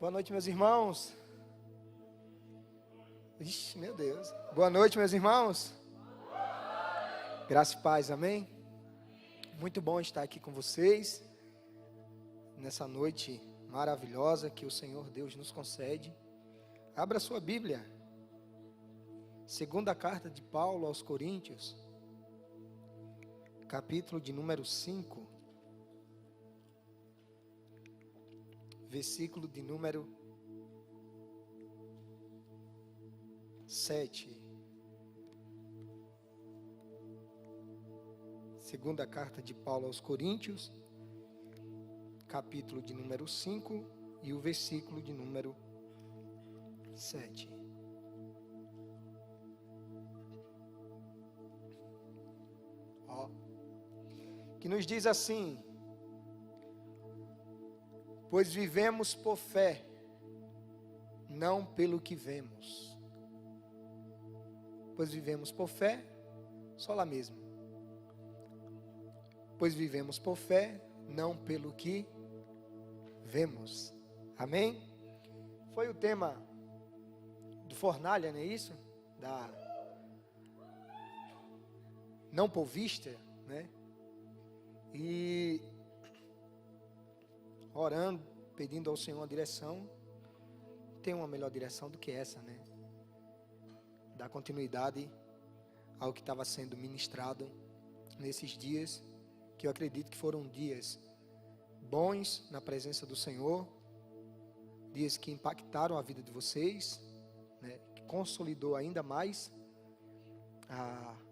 Boa noite, meus irmãos. Ixi, meu Deus. Boa noite, meus irmãos. Graça e paz, amém? Muito bom estar aqui com vocês nessa noite maravilhosa que o Senhor Deus nos concede. Abra sua Bíblia. Segunda carta de Paulo aos Coríntios, capítulo de número 5. Versículo de número 7. Segunda carta de Paulo aos Coríntios, capítulo de número 5 e o versículo de número 7. Que nos diz assim: pois vivemos por fé, não pelo que vemos. Pois vivemos por fé, só lá mesmo. Pois vivemos por fé, não pelo que vemos. Amém? Foi o tema do Fornalha, não é isso? Da não por vista, né? E orando, pedindo ao Senhor uma direção. Tem uma melhor direção do que essa, né? Dar continuidade ao que estava sendo ministrado nesses dias, que eu acredito que foram dias bons na presença do Senhor, dias que impactaram a vida de vocês, né? Que consolidou ainda mais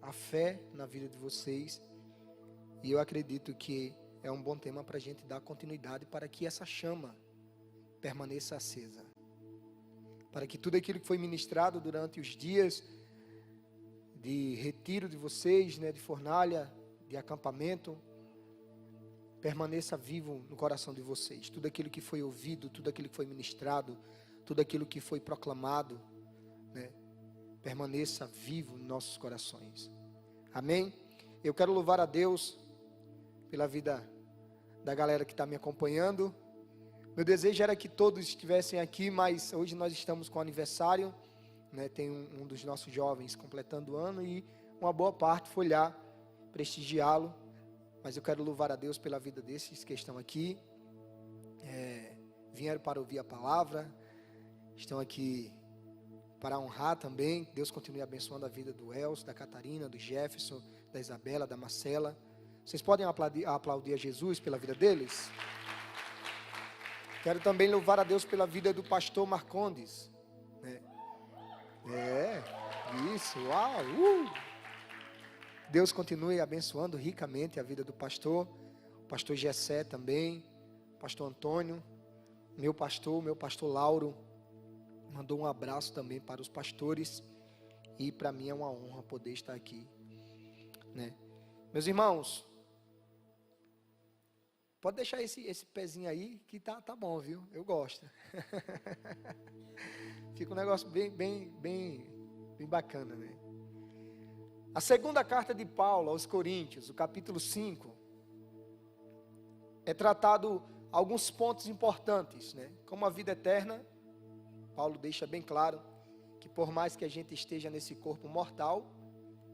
a fé na vida de vocês, e eu acredito que é um bom tema para a gente dar continuidade, para que essa chama permaneça acesa, para que tudo aquilo que foi ministrado durante os dias de retiro de vocês, né, de fornalha, de acampamento, permaneça vivo no coração de vocês. Tudo aquilo que foi ouvido, tudo aquilo que foi ministrado, tudo aquilo que foi proclamado, né, permaneça vivo em nossos corações. Amém? Eu quero louvar a Deus pela vida da galera que está me acompanhando. Meu desejo era que todos estivessem aqui, mas hoje nós estamos com aniversário, né? Tem um dos nossos jovens completando o ano e uma boa parte foi lá prestigiá-lo. Mas eu quero louvar a Deus pela vida desses que estão aqui, vieram para ouvir a palavra, estão aqui para honrar também. Deus continue abençoando a vida do Elcio, da Catarina, do Jefferson, da Isabela, da Marcela. Vocês podem aplaudir a Jesus pela vida deles? Quero também louvar a Deus pela vida do pastor Marcondes, né? Isso, uau! Deus continue abençoando ricamente a vida do pastor, o pastor Gessé também, o pastor Antônio, meu pastor Lauro, mandou um abraço também para os pastores, e para mim é uma honra poder estar aqui, né? Meus irmãos, pode deixar esse pezinho aí, que tá bom, viu? Eu gosto. Fica um negócio bem bacana, né? A segunda carta de Paulo aos Coríntios, o capítulo 5, é tratado alguns pontos importantes, né? Como a vida eterna, Paulo deixa bem claro que por mais que a gente esteja nesse corpo mortal,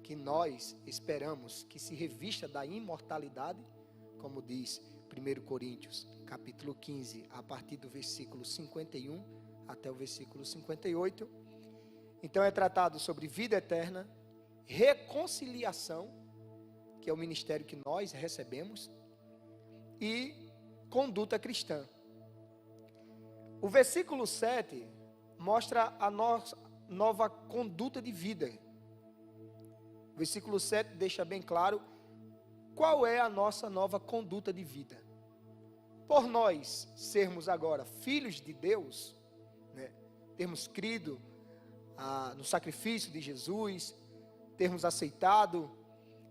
que nós esperamos que se revista da imortalidade, como diz 1 Coríntios, capítulo 15, a partir do versículo 51 até o versículo 58. Então é tratado sobre vida eterna, reconciliação, que é o ministério que nós recebemos, e conduta cristã. O versículo 7 mostra a nossa nova conduta de vida. O versículo 7 deixa bem claro qual é a nossa nova conduta de vida. Por nós sermos agora filhos de Deus, né, termos crido no sacrifício de Jesus, termos aceitado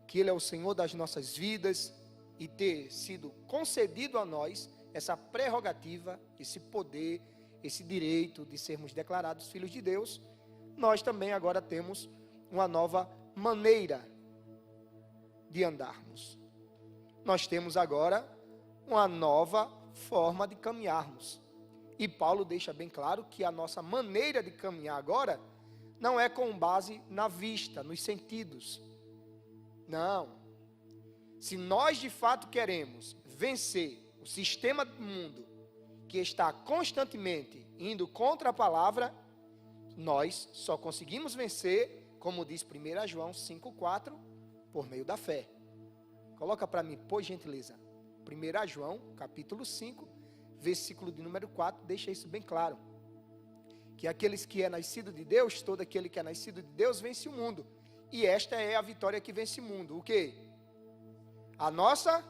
que Ele é o Senhor das nossas vidas e ter sido concedido a nós essa prerrogativa, esse poder, esse direito de sermos declarados filhos de Deus, nós também agora temos uma nova maneira de andarmos. Nós temos agora uma nova forma de caminharmos. E Paulo deixa bem claro que a nossa maneira de caminhar agora não é com base na vista, nos sentidos. Não. Se nós de fato queremos vencer o sistema do mundo que está constantemente indo contra a palavra, nós só conseguimos vencer, como diz 1 João 5,4, por meio da fé. Coloca para mim, por gentileza. 1 João, capítulo 5, versículo de número 4, deixa isso bem claro. Que aqueles que é nascido de Deus, todo aquele que é nascido de Deus vence o mundo. E esta é a vitória que vence o mundo. O quê? A nossa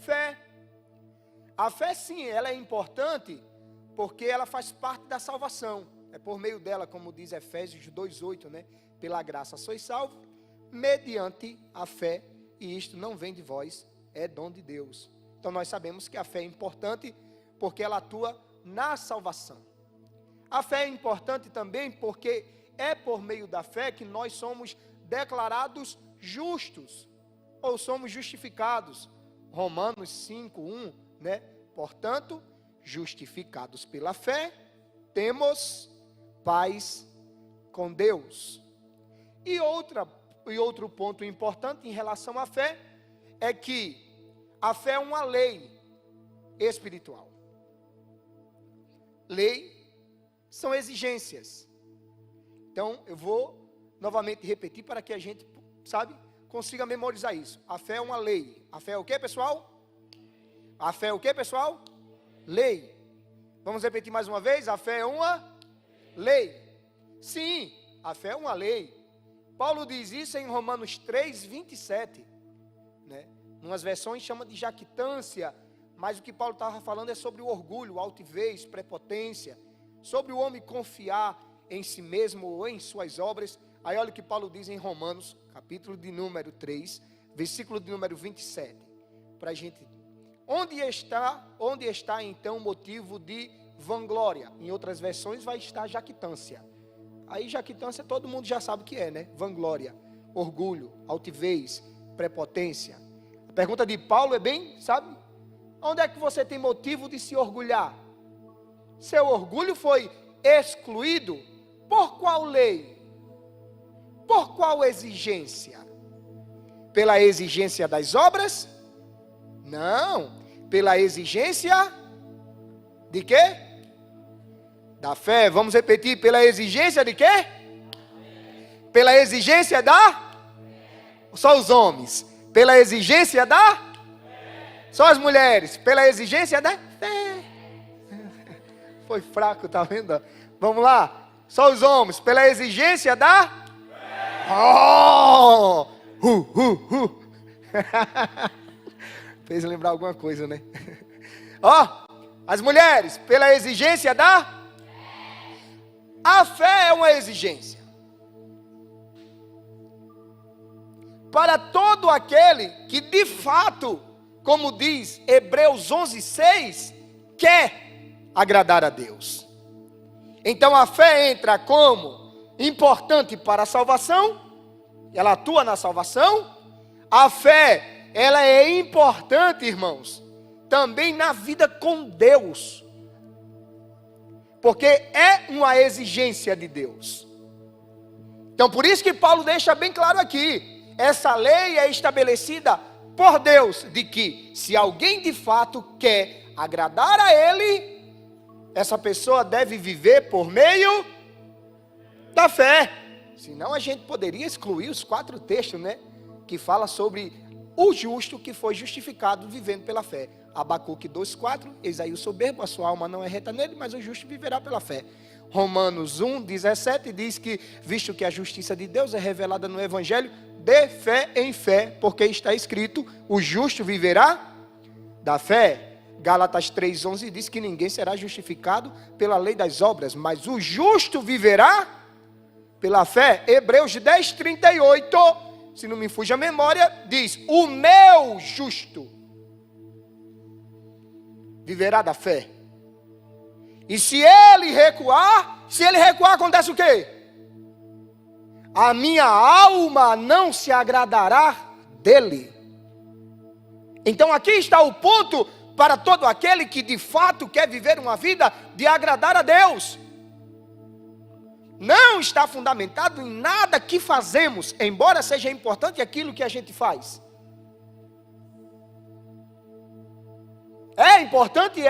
fé. A fé sim, ela é importante porque ela faz parte da salvação. É por meio dela, como diz Efésios 2,8, né? Pela graça sois salvos, mediante a fé, e isto não vem de vós, é dom de Deus. Então nós sabemos que a fé é importante porque ela atua na salvação. A fé é importante também porque é por meio da fé que nós somos declarados justos, ou somos justificados. Romanos 5,1, né? Portanto, justificados pela fé, temos paz com Deus. E outro ponto importante em relação à fé é que a fé é uma lei espiritual. Lei são exigências. Então, eu vou novamente repetir para que a gente, consiga memorizar isso. A fé é uma lei. A fé é o que, pessoal? A fé é o que, pessoal? Lei. Vamos repetir mais uma vez? A fé é uma lei. Sim, a fé é uma lei. Paulo diz isso em Romanos 3:27, né? Umas versões chama de jactância, mas o que Paulo estava falando é sobre o orgulho, altivez, prepotência, sobre o homem confiar em si mesmo ou em suas obras. Aí olha o que Paulo diz em Romanos, capítulo de número 3, versículo de número 27, para a gente. Onde está então o motivo de vanglória? Em outras versões vai estar jactância. Aí jactância todo mundo já sabe o que é, né? Vanglória, orgulho, altivez, prepotência. A pergunta de Paulo é bem, onde é que você tem motivo de se orgulhar? Seu orgulho foi excluído por qual lei? Por qual exigência? Pela exigência das obras? Não, pela exigência de quê? Da fé. Vamos repetir, pela exigência de quê? Pela exigência da? Só os homens. Pela exigência da? Só as mulheres. Pela exigência da fé. Foi fraco, tá vendo? Vamos lá. Só os homens. Pela exigência da? Oh! Fez lembrar alguma coisa, né? As mulheres, pela exigência da? A fé é uma exigência. Para todo aquele que de fato, como diz Hebreus 11:6, quer agradar a Deus. Então a fé entra como importante para a salvação, ela atua na salvação. A fé, ela é importante, irmãos, também na vida com Deus, porque é uma exigência de Deus. Então por isso que Paulo deixa bem claro aqui, essa lei é estabelecida por Deus, de que se alguém de fato quer agradar a Ele, essa pessoa deve viver por meio da fé. Senão a gente poderia excluir os 4 textos, né? Que fala sobre o justo que foi justificado vivendo pela fé. Abacuque 2:4, eis aí o soberbo, a sua alma não é reta nele, mas o justo viverá pela fé. Romanos 1:17 diz que, visto que a justiça de Deus é revelada no Evangelho, de fé em fé, porque está escrito, o justo viverá da fé. Gálatas 3:11 diz que ninguém será justificado pela lei das obras, mas o justo viverá pela fé. Hebreus 10:38, se não me fuge a memória, diz, o meu justo viverá da fé. E se ele recuar, acontece o quê? A minha alma não se agradará dele. Então aqui está o ponto para todo aquele que de fato quer viver uma vida de agradar a Deus. Não está fundamentado em nada que fazemos, embora seja importante aquilo que a gente faz. É importante,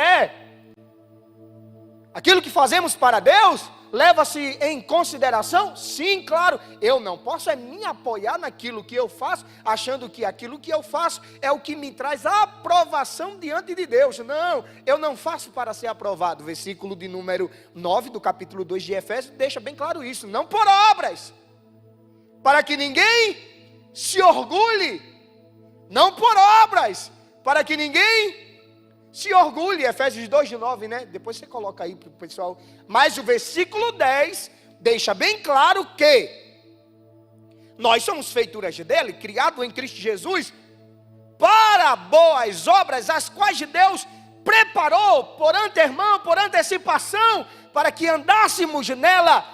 aquilo que fazemos para Deus, leva-se em consideração? Sim, claro. Eu não posso me apoiar naquilo que eu faço, achando que aquilo que eu faço é o que me traz a aprovação diante de Deus. Não, eu não faço para ser aprovado. Versículo de número 9 do capítulo 2 de Efésios deixa bem claro isso. Não por obras, para que ninguém se orgulhe. Não por obras, para que ninguém se orgulhe. Efésios 2 de 9, né? Depois você coloca aí para o pessoal. Mas o versículo 10 deixa bem claro que nós somos feituras dele, criados em Cristo Jesus, para boas obras, as quais Deus preparou por antemão, por antecipação, para que andássemos nela.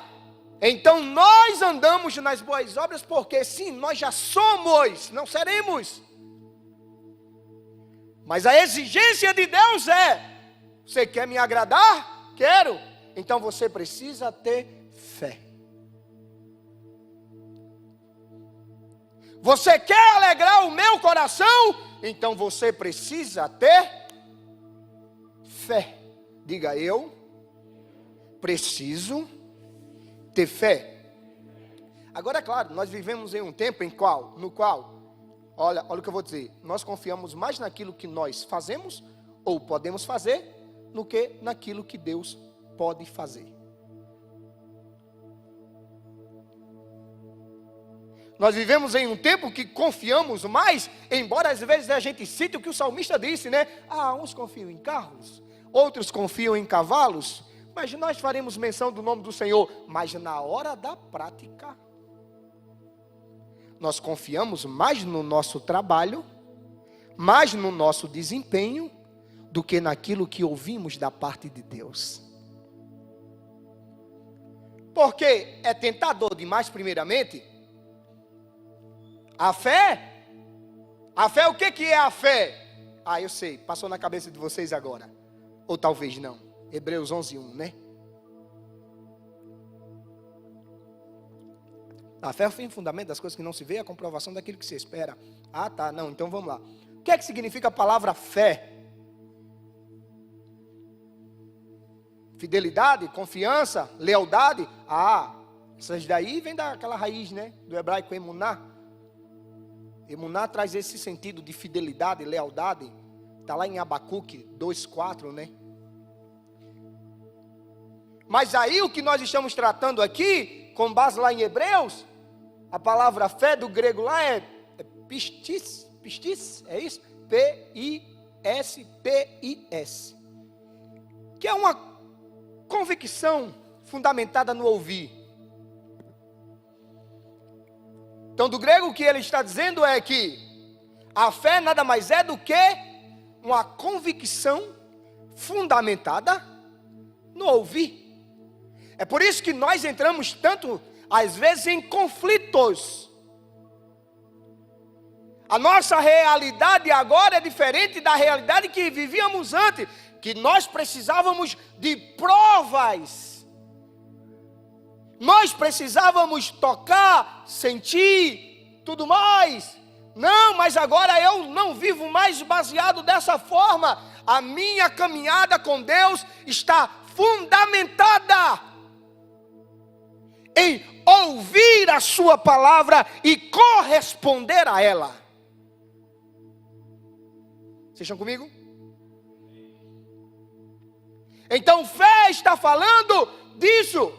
Então nós andamos nas boas obras, porque sim, nós já somos, não seremos. Mas a exigência de Deus você quer me agradar? Quero. Então você precisa ter fé. Você quer alegrar o meu coração? Então você precisa ter fé. Diga, eu preciso ter fé. Agora é claro, nós vivemos em um tempo no qual olha o que eu vou dizer. Nós confiamos mais naquilo que nós fazemos ou podemos fazer do que naquilo que Deus pode fazer. Nós vivemos em um tempo que confiamos mais, embora às vezes a gente cite o que o salmista disse, né? Uns confiam em carros, outros confiam em cavalos, mas nós faremos menção do nome do Senhor. Mas na hora da prática, nós confiamos mais no nosso trabalho, mais no nosso desempenho, do que naquilo que ouvimos da parte de Deus. Porque é tentador demais, primeiramente, a fé. O que é a fé? Eu sei, passou na cabeça de vocês agora. Ou talvez não. Hebreus 11:1, né? A fé é o fim e fundamento das coisas que não se vê, a comprovação daquilo que se espera. Não, então vamos lá. O que é que significa a palavra fé? Fidelidade, confiança, lealdade. Essas daí vem daquela raiz, né? Do hebraico emuná. Emuná traz esse sentido de fidelidade, lealdade. Está lá em Abacuque 2:4, né? Mas aí o que nós estamos tratando aqui, com base lá em Hebreus, a palavra fé do grego lá é pistis, é isso? P-I-S-T-I-S, que é uma convicção fundamentada no ouvir. Então do grego o que ele está dizendo é que a fé nada mais é do que uma convicção fundamentada no ouvir. É por isso que nós entramos tanto, às vezes, em conflitos. A nossa realidade agora é diferente da realidade que vivíamos antes, que nós precisávamos de provas. Nós precisávamos tocar, sentir, tudo mais. Não, mas agora eu não vivo mais baseado dessa forma. A minha caminhada com Deus está fundamentada em ouvir a sua palavra e corresponder a ela. Vocês estão comigo? Então fé está falando disso.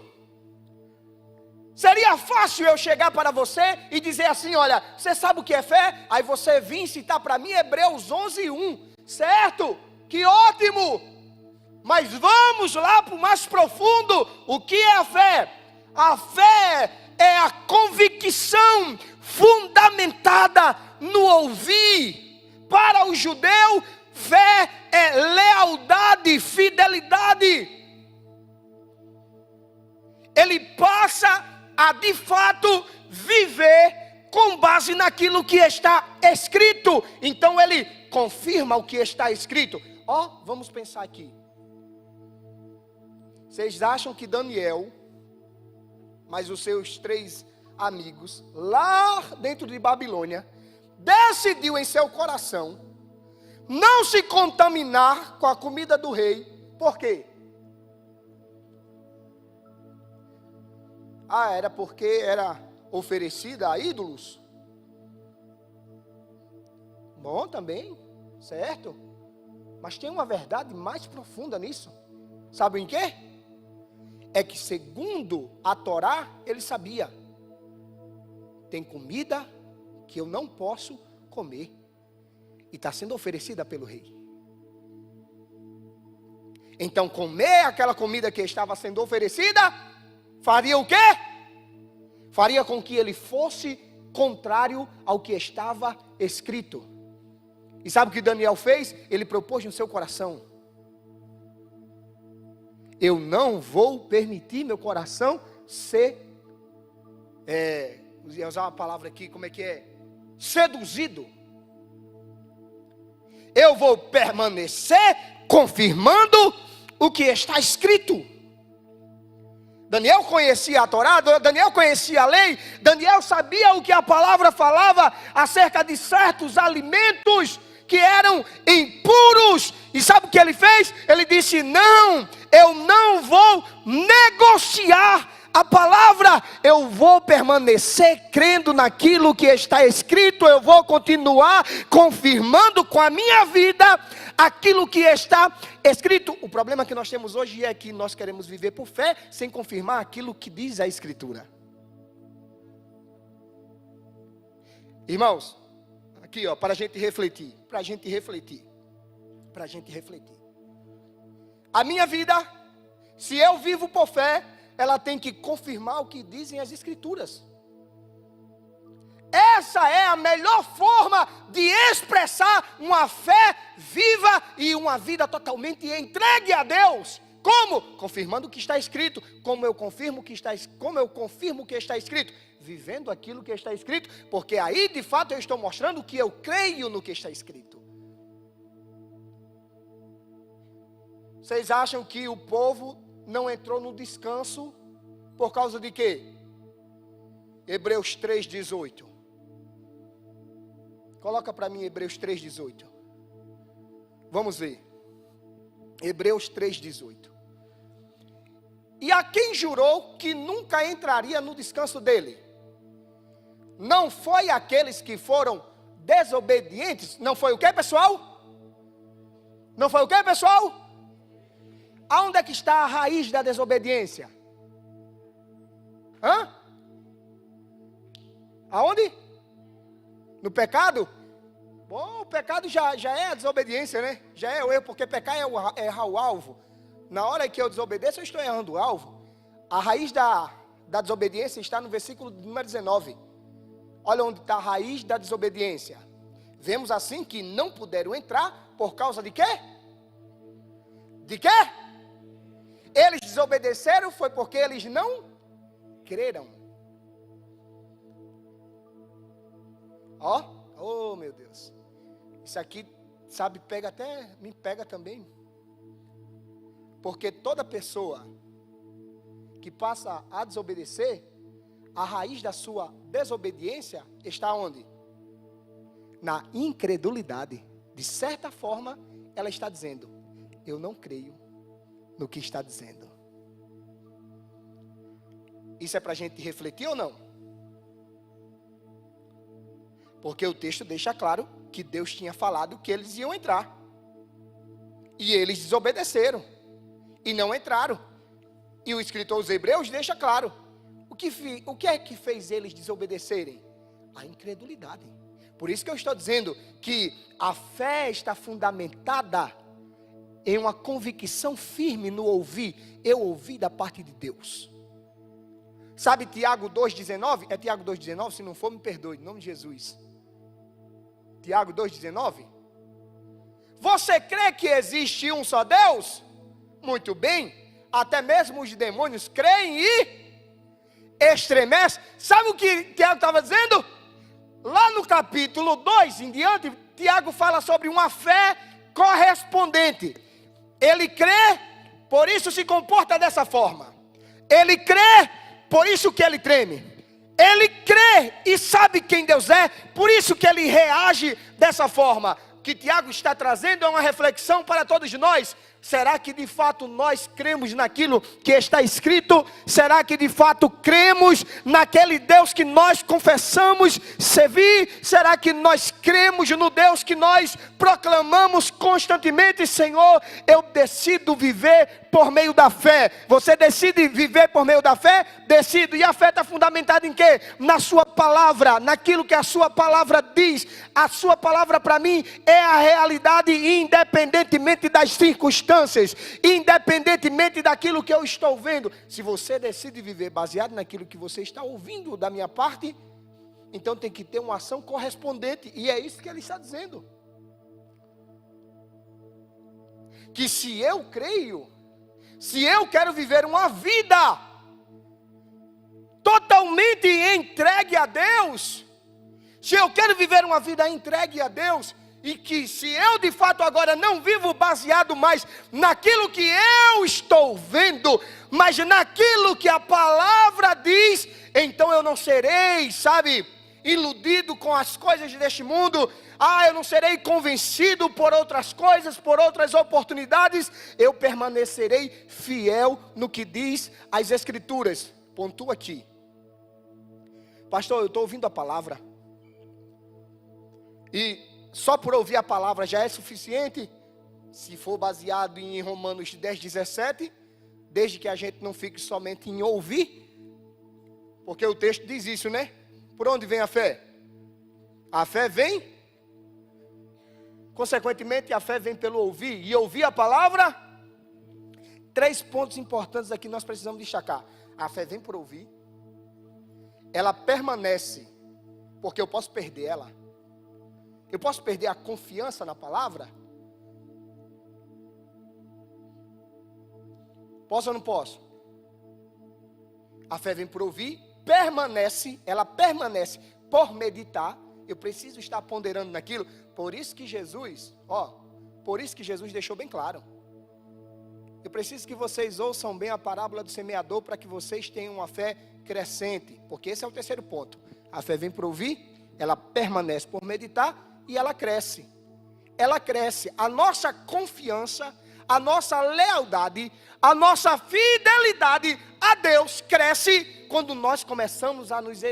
Seria fácil eu chegar para você e dizer assim, olha, você sabe o que é fé? Aí você vir citar para mim Hebreus 11:1, certo? Que ótimo! Mas vamos lá para o mais profundo. O que é a fé? A fé é a convicção fundamentada no ouvir. Para o judeu, fé é lealdade, fidelidade. Ele passa a de fato viver com base naquilo que está escrito. Então ele confirma o que está escrito. vamos pensar aqui. Vocês acham que Daniel, mais os seus 3 amigos, lá dentro de Babilônia, decidiu em seu coração não se contaminar com a comida do rei? Por quê? Era porque era oferecida a ídolos? Bom, também, certo? Mas tem uma verdade mais profunda nisso. Sabem o quê? É que segundo a Torá, ele sabia. Tem comida que eu não posso comer. E está sendo oferecida pelo rei. Então comer aquela comida que estava sendo oferecida, faria o quê? Faria com que ele fosse contrário ao que estava escrito. E sabe o que Daniel fez? Ele propôs no seu coração: eu não vou permitir meu coração ser, vou usar uma palavra aqui, como é que é? Seduzido. Eu vou permanecer confirmando o que está escrito. Daniel conhecia a Torá, Daniel conhecia a lei, Daniel sabia o que a palavra falava acerca de certos alimentos que eram impuros. E sabe o que ele fez? Ele disse: não, eu não vou negociar a palavra, eu vou permanecer crendo naquilo que está escrito, eu vou continuar confirmando com a minha vida aquilo que está escrito. O problema que nós temos hoje é que nós queremos viver por fé sem confirmar aquilo que diz a Escritura. Irmãos, aqui para a gente refletir, a minha vida, se eu vivo por fé, ela tem que confirmar o que dizem as Escrituras. Essa é a melhor forma de expressar uma fé viva e uma vida totalmente entregue a Deus. Como? Confirmando o que está escrito. Como eu confirmo o que está escrito? Vivendo aquilo que está escrito, porque aí de fato eu estou mostrando que eu creio no que está escrito. Vocês acham que o povo não entrou no descanso por causa de quê? Hebreus 3:18. Coloca para mim Hebreus 3:18. Vamos ver. Hebreus 3:18. E a quem jurou que nunca entraria no descanso dele? Não foi aqueles que foram desobedientes? Não foi o quê, pessoal? Não foi o quê, pessoal? Aonde é que está a raiz da desobediência? Aonde? No pecado? Bom, o pecado já é a desobediência, né? Já é o erro, porque pecar é errar o alvo. Na hora que eu desobedeço, eu estou errando o alvo. A raiz da desobediência está no versículo número 19. Olha onde está a raiz da desobediência. Vemos assim que não puderam entrar por causa de quê? De quê? Eles desobedeceram foi porque eles não creram. Oh meu Deus. Isso aqui, sabe, me pega também. Porque toda pessoa que passa a desobedecer, a raiz da sua desobediência está onde? Na incredulidade. De certa forma, ela está dizendo: eu não creio no que está dizendo. Isso é para a gente refletir ou não? Porque o texto deixa claro que Deus tinha falado que eles iam entrar. E eles desobedeceram. E não entraram. E o escritor aos Hebreus deixa claro. O que é que fez eles desobedecerem? A incredulidade. Por isso que eu estou dizendo que a fé está fundamentada em uma convicção firme no ouvir. Eu ouvi da parte de Deus. Sabe Tiago 2,19? É Tiago 2,19? Se não for, me perdoe, em nome de Jesus. Tiago 2,19. Você crê que existe um só Deus? Muito bem. Até mesmo os demônios creem e estremecem. Sabe o que Tiago estava dizendo? Lá no capítulo 2 em diante, Tiago fala sobre uma fé correspondente. Ele crê, por isso se comporta dessa forma. Ele crê, por isso que ele treme. Ele crê e sabe quem Deus é, por isso que ele reage dessa forma. O que Tiago está trazendo é uma reflexão para todos nós. Será que de fato nós cremos naquilo que está escrito? Será que de fato cremos naquele Deus que nós confessamos servir? Será que nós cremos no Deus que nós proclamamos constantemente? Senhor, eu decido viver por meio da fé. Você decide viver por meio da fé? Decido. E a fé está fundamentada em quê? Na sua palavra, naquilo que a sua palavra diz. A sua palavra para mim é a realidade independentemente das circunstâncias. Independentemente daquilo que eu estou vendo. Se você decide viver baseado naquilo que você está ouvindo da minha parte, então tem que ter uma ação correspondente. E é isso que ele está dizendo. Que se eu creio, se eu quero viver uma vida totalmente entregue a Deus, se eu quero viver uma vida entregue a Deus, e que se eu de fato agora não vivo baseado mais naquilo que eu estou vendo, mas naquilo que a palavra diz, então eu não serei, iludido com as coisas deste mundo. Eu não serei convencido por outras coisas, por outras oportunidades. Eu permanecerei fiel no que diz as Escrituras. Pontua aqui. Pastor, eu estou ouvindo a palavra. E só por ouvir a palavra já é suficiente? Se for baseado em Romanos 10, 17, desde que a gente não fique somente em ouvir, porque o texto diz isso, né? Por onde vem a fé? A fé vem, consequentemente a fé vem pelo ouvir, e ouvir a palavra. 3 pontos importantes aqui nós precisamos destacar. A fé vem por ouvir, ela permanece, porque eu posso perder ela. Eu posso perder a confiança na palavra? Posso ou não posso? A fé vem por ouvir, permanece, ela permanece por meditar. Eu preciso estar ponderando naquilo. Por isso que Jesus deixou bem claro. Eu preciso que vocês ouçam bem a parábola do semeador para que vocês tenham uma fé crescente. Porque esse é o terceiro ponto. A fé vem por ouvir, ela permanece por meditar. E ela cresce. Ela cresce. A nossa confiança, a nossa lealdade, a nossa fidelidade a Deus cresce quando nós começamos a nos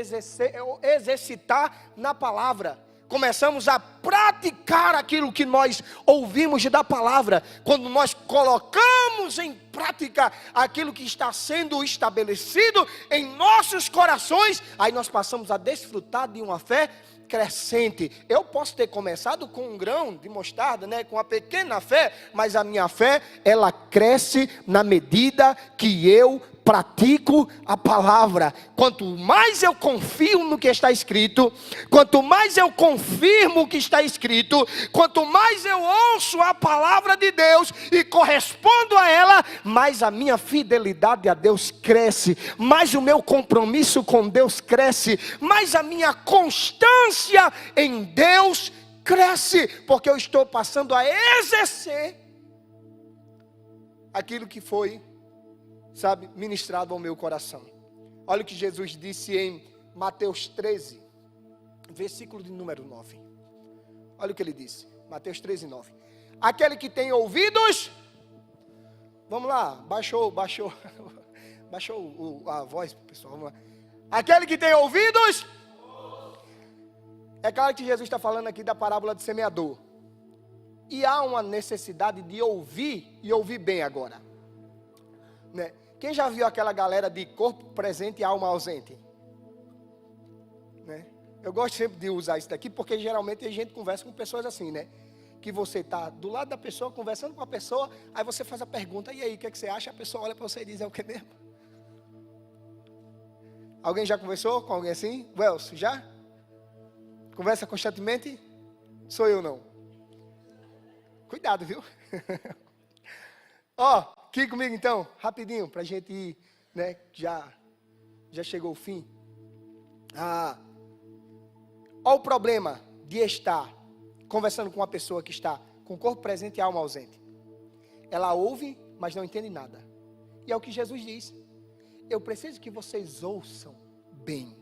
exercitar na palavra. Começamos a praticar aquilo que nós ouvimos da palavra. Quando nós colocamos em prática aquilo que está sendo estabelecido em nossos corações, aí nós passamos a desfrutar de uma fé crescente. Eu posso ter começado com um grão de mostarda, com uma pequena fé, mas a minha fé, ela cresce na medida que eu pratico a palavra. Quanto mais eu confio no que está escrito, quanto mais eu confirmo o que está escrito, quanto mais eu ouço a palavra de Deus e correspondo a ela, mais a minha fidelidade a Deus cresce, mais o meu compromisso com Deus cresce, mais a minha constância em Deus cresce, porque eu estou passando a exercer aquilo que foi ministrado ao meu coração. Olha o que Jesus disse em Mateus 13, versículo de número 9. Olha o que ele disse, Mateus 13, 9. Aquele que tem ouvidos, vamos lá, baixou a voz, pessoal, vamos lá. Aquele que tem ouvidos, é claro que Jesus está falando aqui da parábola do semeador. E há uma necessidade de ouvir, e ouvir bem agora. Quem já viu aquela galera de corpo presente e alma ausente? Eu gosto sempre de usar isso daqui, porque geralmente a gente conversa com pessoas assim, que você está do lado da pessoa, conversando com a pessoa, aí você faz a pergunta, e aí, o que você acha? A pessoa olha para você e diz, é o que mesmo? Alguém já conversou com alguém assim? Wells, já? Conversa constantemente? Sou eu não. Cuidado, viu? Aqui comigo então, rapidinho, para a gente ir, já chegou o fim. Olha o problema de estar conversando com uma pessoa que está com com corpo presente e alma ausente. Ela ouve, mas não entende nada. E é o que Jesus diz. Eu preciso que vocês ouçam bem.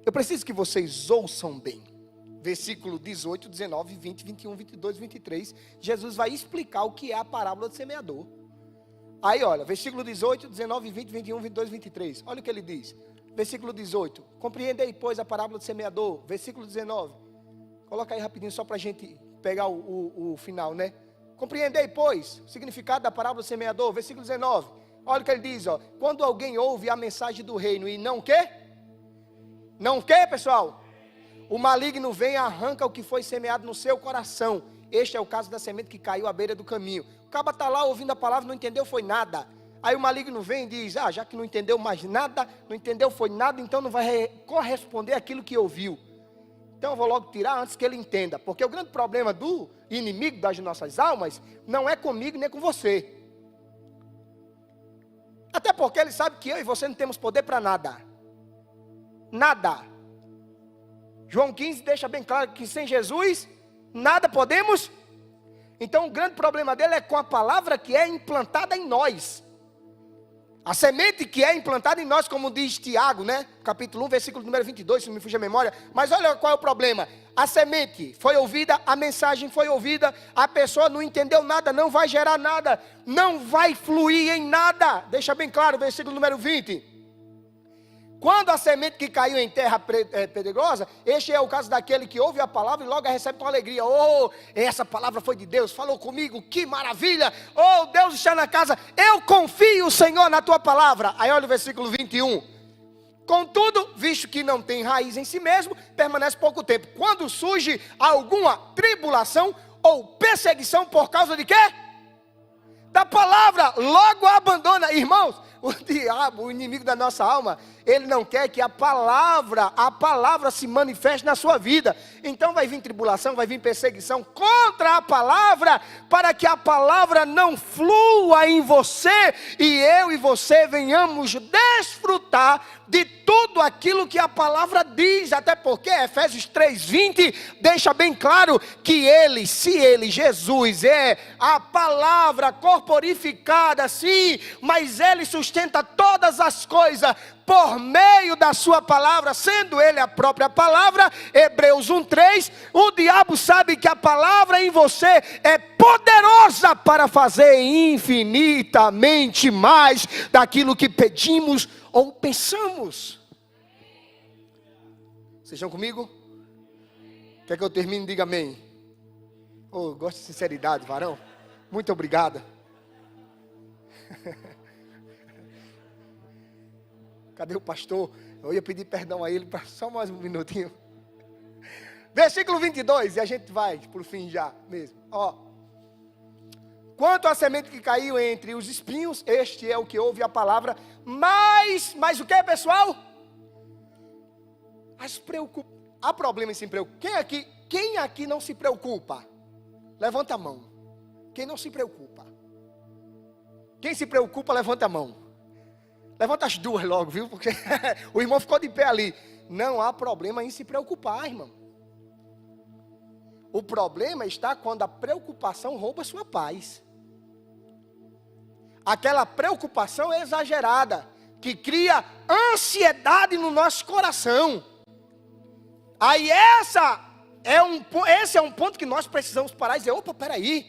Eu preciso que vocês ouçam bem. Versículo 18, 19, 20, 21, 22, 23. Jesus vai explicar o que é a parábola do semeador. Aí olha, versículo 18, 19, 20, 21, 22, 23. Olha o que ele diz. Versículo 18. Compreendei, pois, a parábola do semeador. Versículo 19. Coloca aí rapidinho só para a gente pegar o final, né? Compreendei, pois, o significado da parábola do semeador. Versículo 19. Olha o que ele diz, ó. Quando alguém ouve a mensagem do reino e não quer? Não quer, pessoal? O maligno vem e arranca o que foi semeado no seu coração. Este é o caso da semente que caiu à beira do caminho. O caba está lá ouvindo a palavra, não entendeu, foi nada. Aí o maligno vem e diz, já que não entendeu mais nada, não entendeu, foi nada, então não vai corresponder àquilo que ouviu. Então eu vou logo tirar antes que ele entenda. Porque o grande problema do inimigo das nossas almas não é comigo nem com você. Até porque ele sabe que eu e você não temos poder para nada. Nada. João 15 deixa bem claro que sem Jesus, nada podemos. Então o grande problema dele é com a palavra que é implantada em nós. A semente que é implantada em nós, como diz Tiago, né? Capítulo 1, versículo número 22, se não me fugir a memória. Mas olha qual é o problema. A semente foi ouvida, a mensagem foi ouvida, a pessoa não entendeu nada, não vai gerar nada, não vai fluir em nada. Deixa bem claro, versículo número 20. Quando a semente que caiu em terra pedregosa, este é o caso daquele que ouve a palavra e logo a recebe com alegria. Oh, essa palavra foi de Deus, falou comigo, que maravilha. Oh, Deus está na casa, eu confio, Senhor, na tua palavra. Aí olha o versículo 21. Contudo, visto que não tem raiz em si mesmo, permanece pouco tempo. Quando surge alguma tribulação ou perseguição por causa de quê? Da palavra, logo a abandona. Irmãos, o diabo, o inimigo da nossa alma, ele não quer que a palavra se manifeste na sua vida. Então vai vir tribulação, vai vir perseguição contra a palavra, para que a palavra não flua em você, e eu e você venhamos desfrutar de tudo aquilo que a palavra diz. Até porque Efésios 3:20 deixa bem claro que ele, se ele, Jesus, é a palavra corporificada, sim, mas ele sustenta todas as coisas por meio da sua palavra, sendo ele a própria palavra. Hebreus 1:3, o diabo sabe que a palavra em você é poderosa para fazer infinitamente mais daquilo que pedimos ou pensamos. Vocês estão comigo? Quer que eu termine? Diga amém. Oh, gosto de sinceridade, varão. Muito obrigado. Cadê o pastor? Eu ia pedir perdão a ele para só mais um minutinho. Versículo 22, e a gente vai por fim já mesmo. Ó. Quanto à semente que caiu entre os espinhos, este é o que ouve a palavra, mas o que, pessoal? Há problema em se preocupar. Quem aqui não se preocupa? Levanta a mão. Quem não se preocupa? Quem se preocupa, levanta a mão. Levanta as duas logo, viu? Porque o irmão ficou de pé ali. Não há problema em se preocupar, irmão. O problema está quando a preocupação rouba a sua paz. Aquela preocupação exagerada, que cria ansiedade no nosso coração. Aí esse é um ponto que nós precisamos parar e dizer, opa, peraí.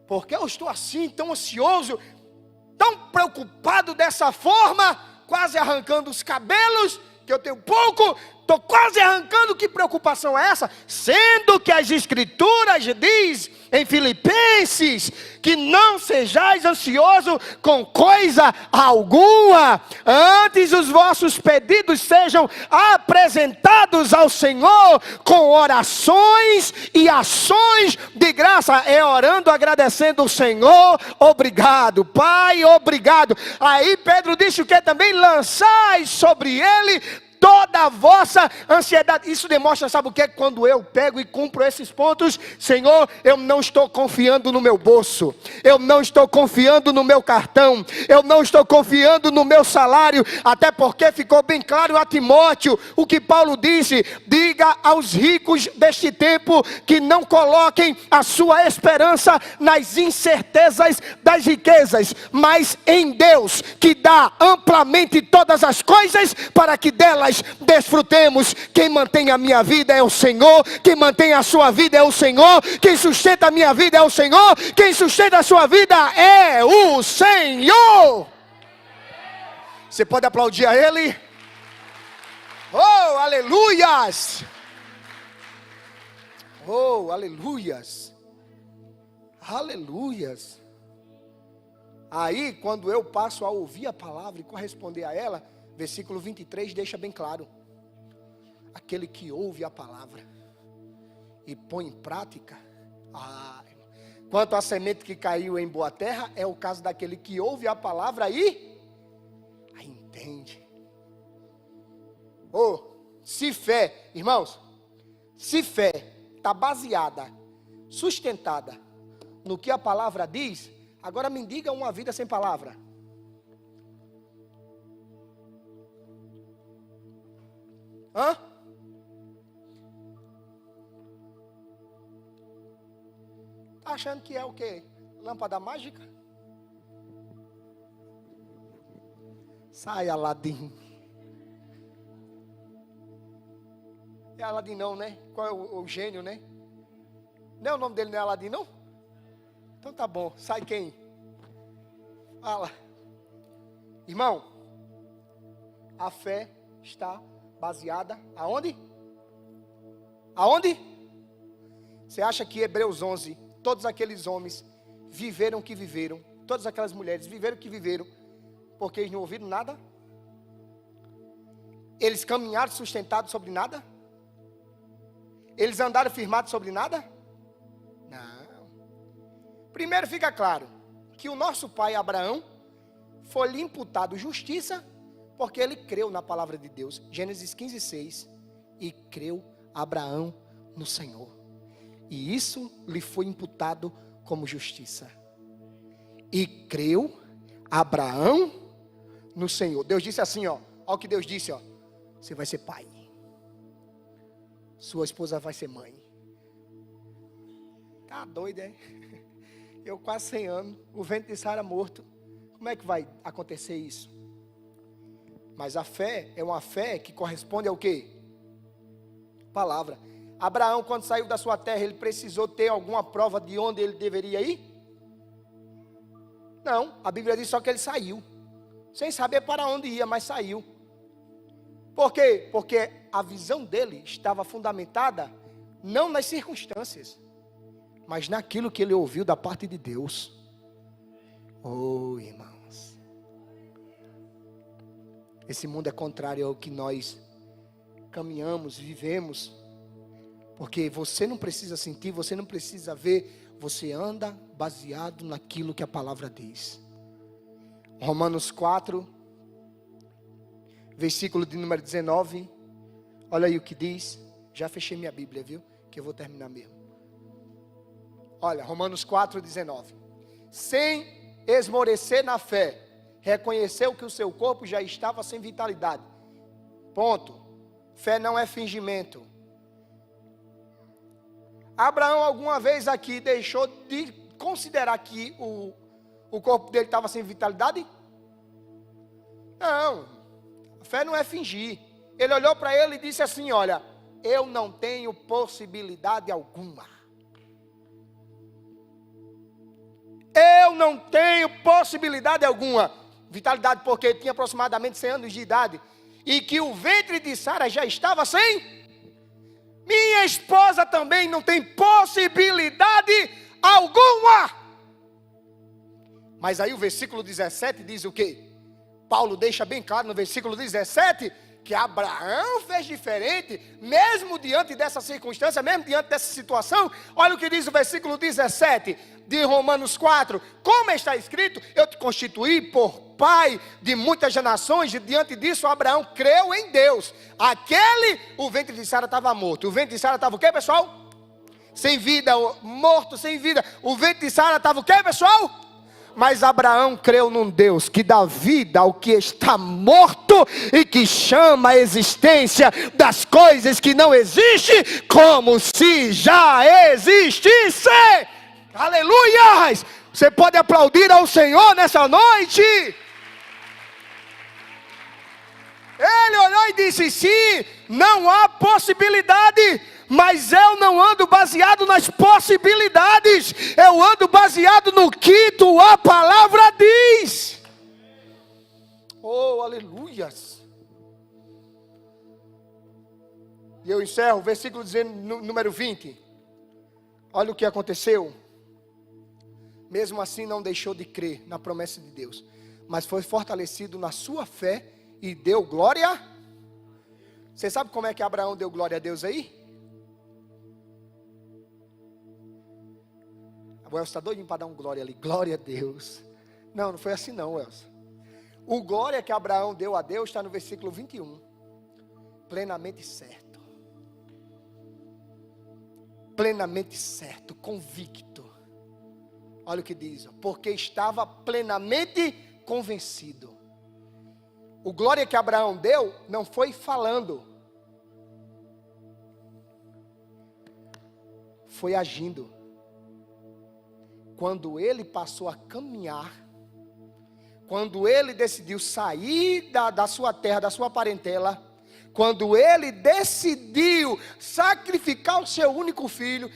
Por que eu estou assim, tão ansioso, tão preocupado dessa forma, quase arrancando os cabelos, que eu tenho pouco, estou quase arrancando, que preocupação é essa? Sendo que as escrituras diz em Filipenses, que não sejais ansiosos com coisa alguma, antes os vossos pedidos sejam apresentados ao Senhor, com orações e ações de graça, é orando, agradecendo o Senhor, obrigado, Pai, obrigado. Aí Pedro disse o que também? Lançai sobre ele toda a vossa ansiedade. Isso demonstra, sabe o que é? Quando eu pego e cumpro esses pontos, Senhor, eu não estou confiando no meu bolso, eu não estou confiando no meu cartão, eu não estou confiando no meu salário, até porque ficou bem claro a Timóteo, o que Paulo disse: diga aos ricos deste tempo que não coloquem a sua esperança nas incertezas das riquezas, mas em Deus, que dá amplamente todas as coisas para que delas desfrutemos. Quem mantém a minha vida é o Senhor, quem mantém a sua vida é o Senhor, quem sustenta a minha vida é o Senhor, quem sustenta a sua vida é o Senhor. Você pode aplaudir a Ele? Oh, aleluias! Oh, aleluias! Aleluias! Aí, quando eu passo a ouvir a palavra e corresponder a ela, versículo 23 deixa bem claro: aquele que ouve a palavra e põe em prática, quanto à semente que caiu em boa terra, é o caso daquele que ouve a palavra e a entende. Oh, se fé, irmãos, se fé está baseada, sustentada no que a palavra diz, agora me diga uma vida sem palavra. Hã? Tá achando que é o quê? Lâmpada mágica? Sai, Aladim. É Aladim não, né? Qual é o gênio, né? Não é o nome dele, não é Aladim não? Então tá bom, sai quem? Fala. Irmão, a fé está baseada aonde? Aonde? Você acha que Hebreus 11, todos aqueles homens viveram o que viveram, todas aquelas mulheres viveram o que viveram, porque eles não ouviram nada? Eles caminharam sustentados sobre nada? Eles andaram firmados sobre nada? Não. Primeiro fica claro que o nosso pai Abraão foi-lhe imputado justiça porque ele creu na palavra de Deus. Gênesis 15:6. E creu Abraão no Senhor, e isso lhe foi imputado como justiça. E creu Abraão no Senhor. Deus disse assim, ó o que Deus disse, ó: você vai ser pai, sua esposa vai ser mãe. Tá doido, é? Eu quase 100 anos, o ventre de Sara morto. Como é que vai acontecer isso? Mas a fé é uma fé que corresponde ao quê? Palavra. Abraão, quando saiu da sua terra, ele precisou ter alguma prova de onde ele deveria ir? Não, a Bíblia diz só que ele saiu, sem saber para onde ia, mas saiu. Por quê? Porque a visão dele estava fundamentada não nas circunstâncias, mas naquilo que ele ouviu da parte de Deus. Oh, irmãos, esse mundo é contrário ao que nós caminhamos, vivemos, porque você não precisa sentir, você não precisa ver, você anda baseado naquilo que a palavra diz. Romanos 4, versículo de número 19, olha aí o que diz. Já fechei minha Bíblia, viu? Que eu vou terminar mesmo. Olha, Romanos 4, 19. Sem esmorecer na fé, reconheceu que o seu corpo já estava sem vitalidade. Ponto. Fé não é fingimento. Abraão alguma vez aqui deixou de considerar que o corpo dele estava sem vitalidade? Não. A fé não é fingir. Ele olhou para ele e disse assim: olha, eu não tenho possibilidade alguma. Eu não tenho possibilidade alguma. Vitalidade porque ele tinha aproximadamente 100 anos de idade. E que o ventre de Sara já estava sem. Minha esposa também não tem possibilidade alguma. Mas aí o versículo 17 diz o quê? Paulo deixa bem claro no versículo 17 que Abraão fez diferente, mesmo diante dessa circunstância, mesmo diante dessa situação. Olha o que diz o versículo 17 de Romanos 4. Como está escrito, eu te constituí por pai de muitas nações, e diante disso Abraão creu em Deus. O ventre de Sara estava morto. O ventre de Sara estava o quê, pessoal? Sem vida, morto, sem vida. O ventre de Sara estava o quê, pessoal? Mas Abraão creu num Deus que dá vida ao que está morto e que chama a existência das coisas que não existem como se já existisse. Aleluia! Você pode aplaudir ao Senhor nessa noite? Ele olhou e disse: sim, não há possibilidade, mas eu não ando baseado nas possibilidades, eu ando baseado no que tua palavra diz. Oh, aleluias. E eu encerro o versículo dizendo, número 20. Olha o que aconteceu. Mesmo assim não deixou de crer na promessa de Deus, mas foi fortalecido na sua fé e deu glória. Você sabe como é que Abraão deu glória a Deus aí? O Elcio está doidinho para dar um glória ali. Glória a Deus. Não foi assim não, Elcio. O glória que Abraão deu a Deus está no versículo 21. Plenamente certo. Plenamente certo, convicto. Olha o que diz. Porque estava plenamente convencido. O glória que Abraão deu não foi falando. Foi agindo. Quando ele passou a caminhar, quando ele decidiu sair da sua terra, da sua parentela, quando ele decidiu sacrificar o seu único filho,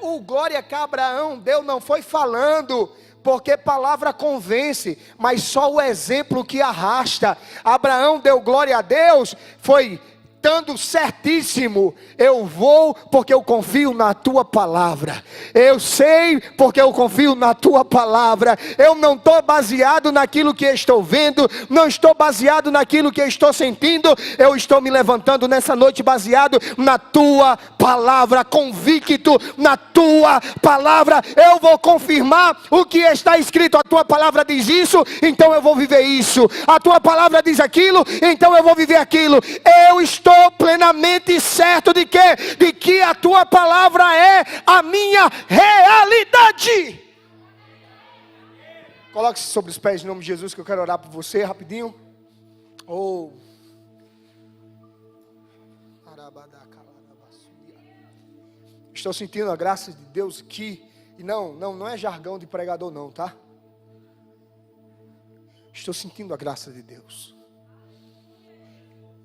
o glória que Abraão deu não foi falando, porque palavra convence, mas só o exemplo que arrasta. Abraão deu glória a Deus, foi estando certíssimo, eu vou porque eu confio na tua palavra, eu sei porque eu confio na tua palavra, eu não estou baseado naquilo que estou vendo, não estou baseado naquilo que estou sentindo, eu estou me levantando nessa noite baseado na tua palavra, convicto na tua palavra. Eu vou confirmar o que está escrito. A tua palavra diz isso, então eu vou viver isso. A tua palavra diz aquilo, então eu vou viver aquilo. Eu estou plenamente certo de que a tua palavra é a minha realidade. Coloque-se sobre os pés em nome de Jesus, que eu quero orar por você rapidinho. Estou sentindo a graça de Deus aqui. E não é jargão de pregador não, tá? Estou sentindo a graça de Deus.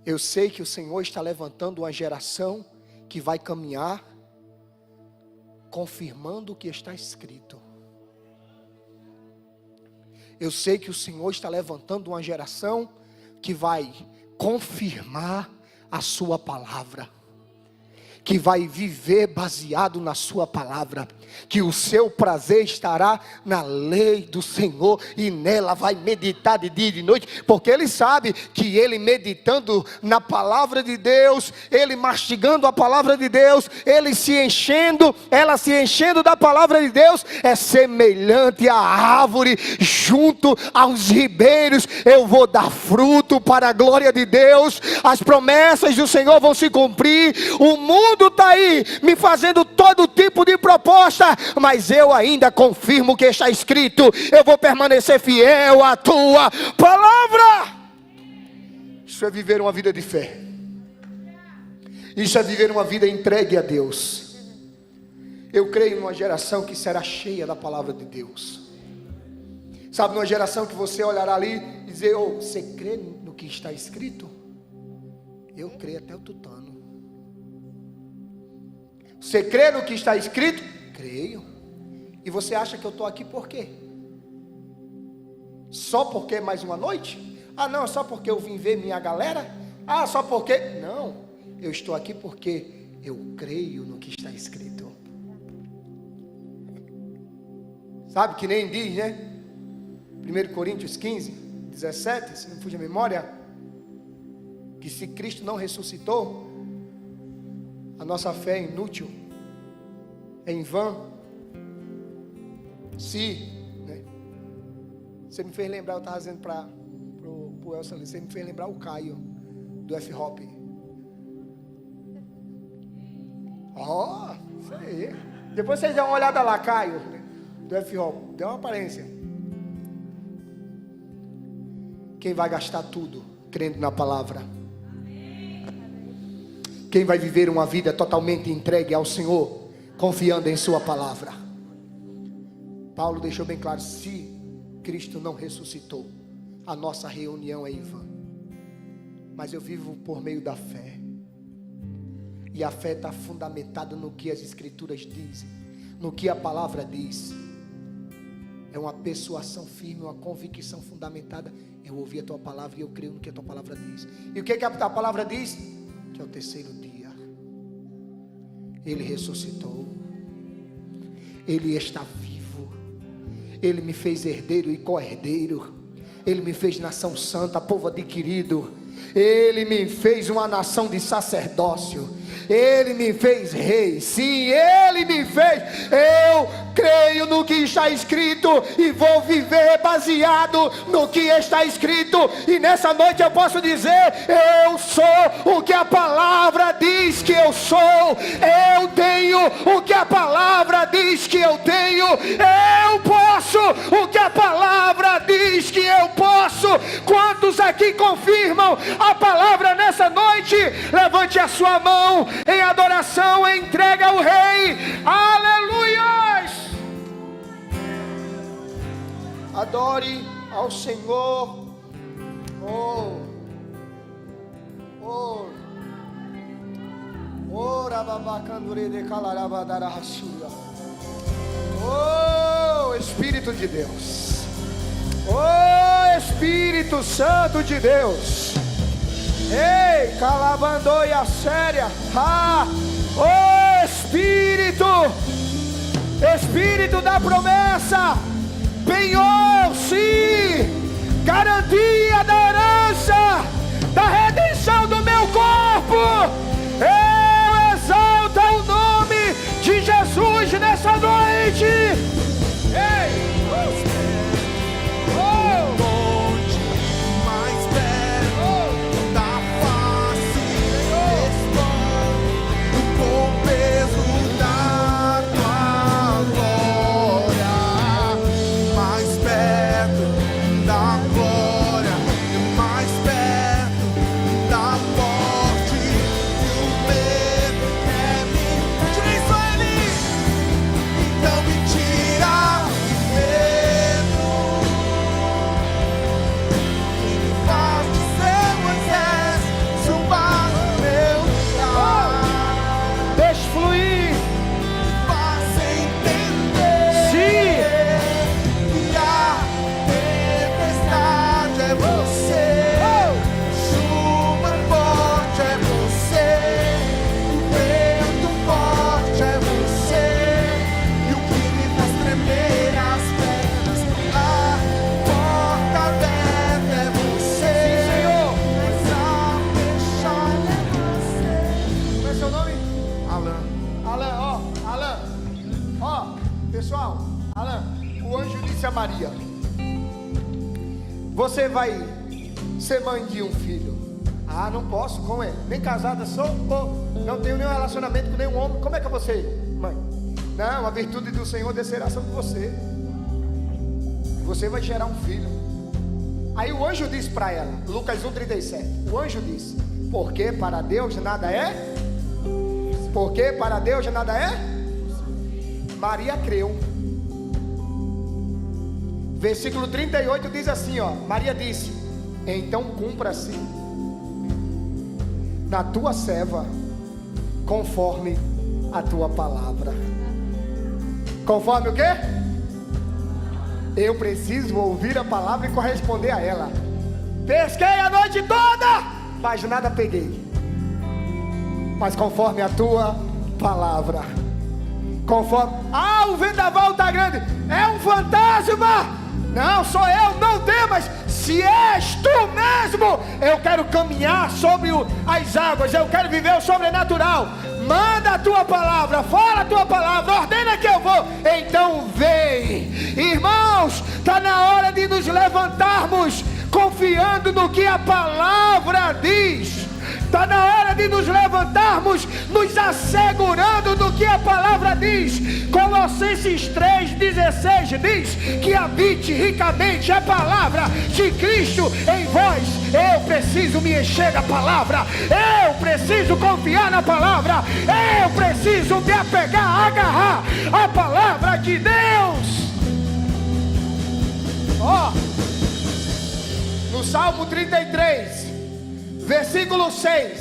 Eu sei que o Senhor está levantando uma geração que vai caminhar confirmando o que está escrito. Eu sei que o Senhor está levantando uma geração que vai confirmar a sua palavra, que vai viver baseado na sua palavra, que o seu prazer estará na lei do Senhor, e nela vai meditar de dia e de noite, porque ele sabe que ele meditando na palavra de Deus, ele mastigando a palavra de Deus, ela se enchendo da palavra de Deus, é semelhante à árvore junto aos ribeiros. Eu vou dar fruto para a glória de Deus, as promessas do Senhor vão se cumprir. O mundo está aí me fazendo todo tipo de proposta, mas eu ainda confirmo o que está escrito. Eu vou permanecer fiel à tua palavra. Isso é viver uma vida de fé. Isso é viver uma vida entregue a Deus. Eu creio numa geração que será cheia da palavra de Deus. Sabe, numa geração que você olhará ali e dizer: você crê no que está escrito? Eu creio até o tutano. Você crê no que está escrito? Creio. E você acha que eu estou aqui por quê? Só porque é mais uma noite? Não, só porque eu vim ver minha galera? Só porque... Não, eu estou aqui porque eu creio no que está escrito. Sabe que nem diz, né? 1 Coríntios 15, 17, se não me fuge a memória, que se Cristo não ressuscitou, a nossa fé é inútil, é em vão. Se, né? Você me fez lembrar, eu estava dizendo para o Elson ali, você me fez lembrar o Caio, do F-Hop. Isso aí. Depois vocês dão uma olhada lá, Caio, né? Do F-Hop, deu uma aparência. Quem vai gastar tudo crendo na palavra? Quem vai viver uma vida totalmente entregue ao Senhor, confiando em sua palavra? Paulo deixou bem claro, se Cristo não ressuscitou, a nossa reunião é em vão. Mas eu vivo por meio da fé. E a fé está fundamentada no que as Escrituras dizem, no que a palavra diz. É uma persuasão firme, uma convicção fundamentada. Eu ouvi a tua palavra e eu creio no que a tua palavra diz. E o que a palavra diz? Que é o terceiro dia Ele ressuscitou. Ele está vivo. Ele me fez herdeiro e co-herdeiro. Ele me fez nação santa, povo adquirido. Ele me fez uma nação de sacerdócio. Ele me fez rei. Sim, Ele me fez. Eu creio no que está escrito e vou viver baseado no que está escrito. E nessa noite eu posso dizer: eu sou o que a palavra diz que eu sou. Eu tenho o que a palavra diz que eu tenho. Eu posso o que a palavra diz que eu posso. Quantos aqui confirmam a palavra nessa noite? Levante a sua mão em adoração, em entrega ao Rei. Aleluias! Adore ao Senhor. Oh, Espírito de Deus. Oh, Espírito Santo de Deus. Ei, calabandoia séria. Oh, Espírito da promessa, penhor, sim, garantia da herança, da redenção do meu corpo. Eu exalto o nome de Jesus nessa noite. Ei, Maria, você vai ser mãe de um filho. Não posso, como é? Nem casada sou, não tenho nenhum relacionamento com nenhum homem. Como é que é você, mãe? Não, a virtude do Senhor descerá sobre você. Você vai gerar um filho. Aí o anjo diz para ela, Lucas 1,37. O anjo diz: porque para Deus nada é? Porque para Deus nada é? Maria creu. Versículo 38 diz assim, Maria disse: então cumpra-se na tua serva conforme a tua palavra. Conforme o quê? Eu preciso ouvir a palavra e corresponder a ela. Pesquei a noite toda, mas nada peguei. Mas conforme a tua palavra. Conforme... o vendaval está grande. É um fantasma. Não, sou eu, não temas. Se és tu mesmo, eu quero caminhar sobre as águas, eu quero viver o sobrenatural. Manda a tua palavra, fala a tua palavra, ordena que eu vou. Então vem. Irmãos, está na hora de nos levantarmos confiando no que a palavra diz. Está na hora de nos levantarmos, nos assegurando do que a palavra diz. Colossenses 3,16 diz que habite ricamente a palavra de Cristo em vós. Eu preciso me encher da palavra, eu preciso confiar na palavra, eu preciso me apegar, agarrar a palavra de Deus. No Salmo 33, versículo 6,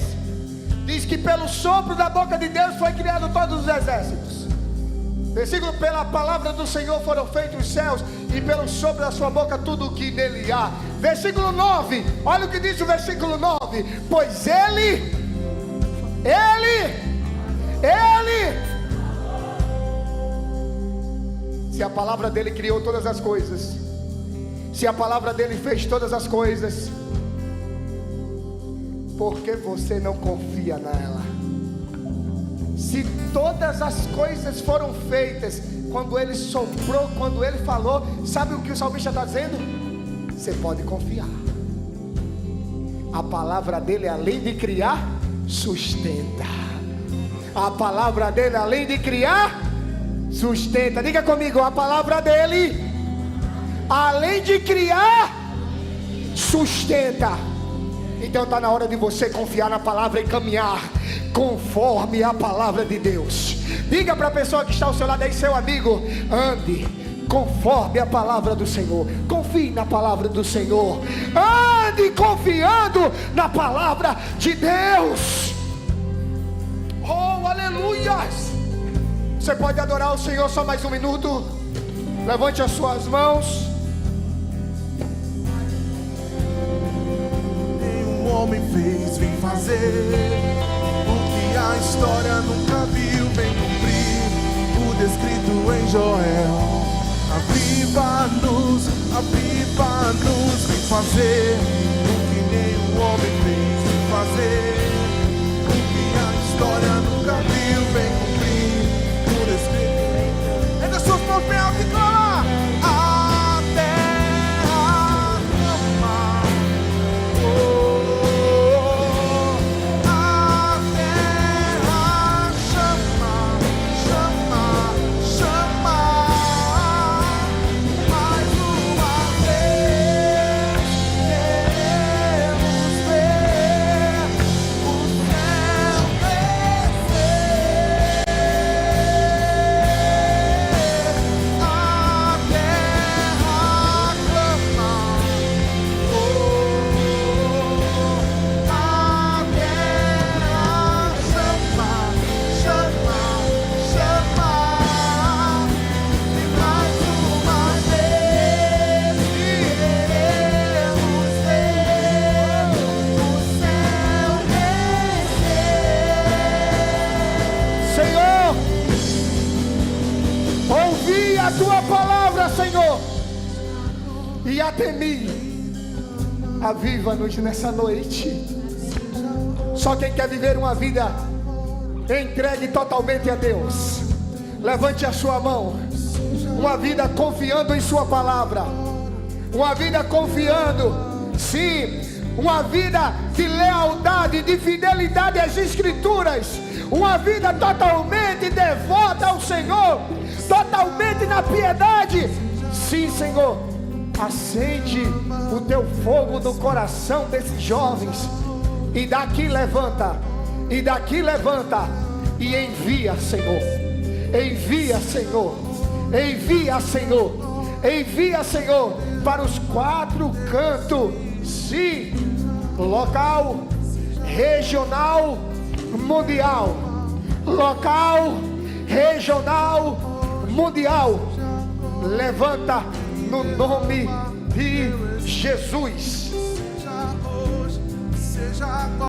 diz que pelo sopro da boca de Deus foi criado todos os exércitos. Versículo: pela palavra do Senhor foram feitos os céus, e pelo sopro da sua boca tudo o que nele há. Versículo 9, olha o que diz o versículo 9: pois ele, se a palavra dele criou todas as coisas, se a palavra dele fez todas as coisas, por que você não confia nela? Se todas as coisas foram feitas quando ele soprou, quando ele falou, sabe o que o salmista está dizendo? Você pode confiar. A palavra dele, além de criar, sustenta. A palavra dele, além de criar, sustenta. Diga comigo: a palavra dele, além de criar, sustenta. Então está na hora de você confiar na palavra e caminhar conforme a palavra de Deus. Diga para a pessoa que está ao seu lado aí, seu amigo: ande conforme a palavra do Senhor. Confie na palavra do Senhor. Ande confiando na palavra de Deus. Oh, aleluias! Você pode adorar o Senhor só mais um minuto? Levante as suas mãos. Homem fez, vem fazer o que a história nunca viu, vem cumprir o descrito em Joel. Aviva-nos, vem fazer o que nenhum homem fez, vem fazer o que a história nunca viu, vem cumprir o descrito. Ainda suas mãos bem alto e clama. A tua palavra, Senhor, e a temi. Aviva-nos nessa noite. Só quem quer viver uma vida entregue totalmente a Deus, levante a sua mão. Uma vida confiando em sua palavra, uma vida confiando, sim, uma vida de lealdade, de fidelidade às Escrituras, uma vida totalmente devota ao Senhor, totalmente na piedade. Sim, Senhor, acende o teu fogo no coração desses jovens, e daqui levanta, e envia, Senhor. Envia, Senhor. Envia, Senhor. Envia, Senhor, para os 4 cantos, sim, local, regional, mundial. Local, regional, mundial. Levanta no nome de Jesus.